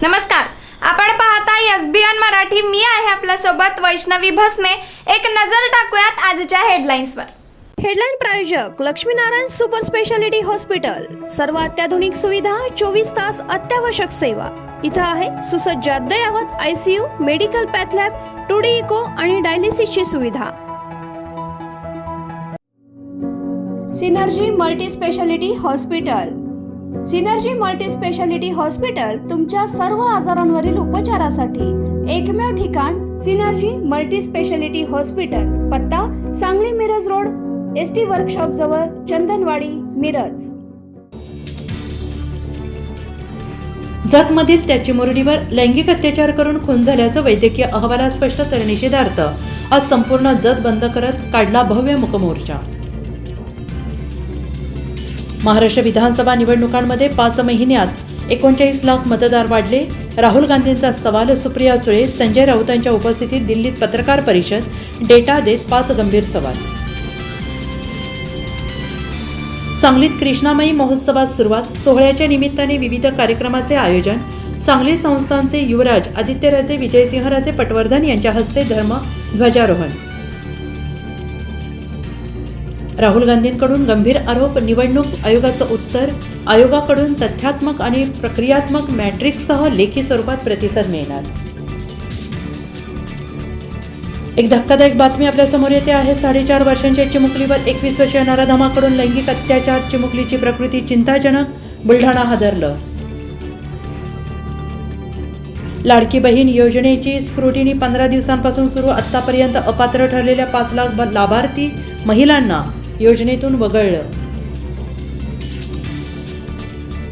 नमस्कार, आपण पाहताय एसबीएन मराठी. मी आहे आपल्या सोबत वैष्णवी भस्मे. एक नजर टाकूयात आजच्या हेडलाईन्सवर. हेडलाईन प्रायोजक लक्ष्मीनारायण सुपर स्पेशालिटी हॉस्पिटल. सर्व अत्याधुनिक सुविधा, 24 तास अत्यावश्यक सेवा. इथं आहे सुसज्ज अद्ययावत ICU, medical path lab, 2D echo आणि डायलिसिसची सुविधा. Synergy multi speciality hospital. Synergy multi speciality hospital तुमच्या सर्व आजारांवरील उपचारासाठी एकमेव ठिकाण. Synergy multi speciality hospital. पत्ता Sangli Miraj road, ST workshop जवळ, चंदनवाडी, मिरज. जतमधील त्याची मुरडीवर लैंगिक अत्याचार करून खून झाल्याचं वैद्यकीय अहवालात स्पष्ट, तर निषेधार्थ आज संपूर्ण जत बंद करत काढला भव्य मूकमोर्चा. महाराष्ट्र विधानसभा निवडणुकांमध्ये 5 महिन्यात 39 लाख मतदार वाढले. राहुल गांधींचा सवाल. सुप्रिया सुळे, संजय राऊतांच्या उपस्थितीत दिल्लीत पत्रकार परिषद. डेटा देत 5 गंभीर सवाल. सांगलीत कृष्णामाई महोत्सवात सुरुवात. सोहळ्याच्या निमित्ताने विविध कार्यक्रमाचे आयोजन. सांगली संस्थानचे युवराज आदित्यराजे विजयसिंहराजे पटवर्धन यांच्या हस्ते धर्म ध्वजारोहण. राहुल गांधींकडून गंभीर आरोप. निवडणूक आयोगाचं उत्तर. आयोगाकडून तथ्यात्मक आणि प्रक्रियात्मक मॅट्रिक्ससह लेखी स्वरूपात प्रतिसाद मिळणार. एक धक्कादायक बातमी आपल्या समोर येते आहे. 4.5 वर्षांच्या चिमुकलीवर 21 वर्षीय नराधमाकडून लैंगिक अत्याचार. चिमुकलीची प्रकृती चिंताजनक. बुलढाणा हादरलं. लाडकी बहीण योजनेची स्क्रुटिनी 15 दिवसांपासून सुरू. आतापर्यंत अपात्र ठरलेल्या 5 लाख लाभार्थी महिलांना योजनेतून वगळलं.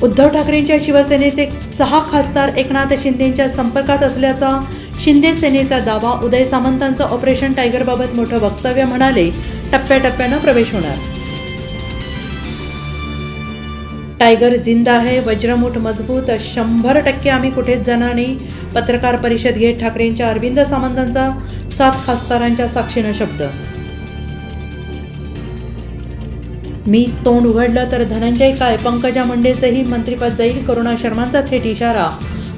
उद्धव ठाकरेंच्या शिवसेनेचे 6 खासदार एकनाथ शिंदेंच्या संपर्कात असल्याचा शिंदे सेनेचा दावा. उदय सामंतांचं ऑपरेशन टायगरबाबत मोठं वक्तव्य. म्हणाले, टप्प्याटप्प्यानं प्रवेश होणार. टायगर जिंदा आहे, वज्रमुठ मजबूत, 100% आम्ही कुठेच जाणार नाही. पत्रकार परिषद घेत ठाकरेंच्या अरविंद सामंतांचा 7 खासदारांच्या साक्षीनं शब्द. मी तोंड उघडलं तर धनंजय काय. पंकजा मुंडेचंही मंत्रिपद जाईल. करुणा शर्मांचा थेट इशारा.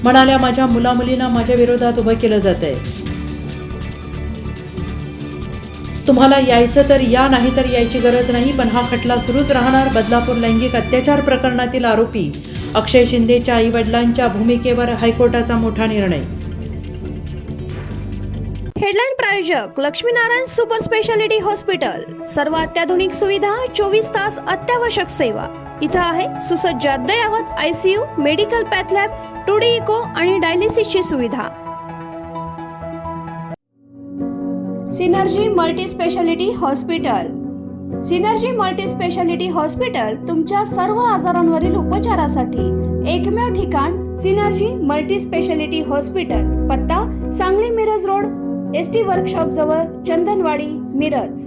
म्हणाल्या, माझ्या मुलामुलींना माझ्या विरोधात उभं केलं जातंय. तुम्हाला यायचं तर या, नाही तर यायची गरज नाही. पण हा खटला सुरूच राहणार. बदलापूर लैंगिक अत्याचार प्रकरणातील आरोपी अक्षय शिंदेच्या आईवडिलांच्या भूमिकेवर हायकोर्टाचा मोठा निर्णय. हेडलाईन प्रायोजक लक्ष्मीनारायण सुपर स्पेशालिटी हॉस्पिटल. सर्व अत्याधुनिक सुविधा, 24 तास अत्यावश्यक सेवा. इथं आहे सुसज्ज अद्ययावत ICU, medical path lab, 2D echo आणि डायलिसिसची सुविधा. Synergy multi speciality hospital. Synergy multi speciality hospital तुमच्या सर्व आजारांवरील उपचारासाठी एकमेव ठिकाण. Synergy multi speciality hospital. पत्ता Sangli Miraj road, ST workshop जवळ, चंदनवाडी, मिरज.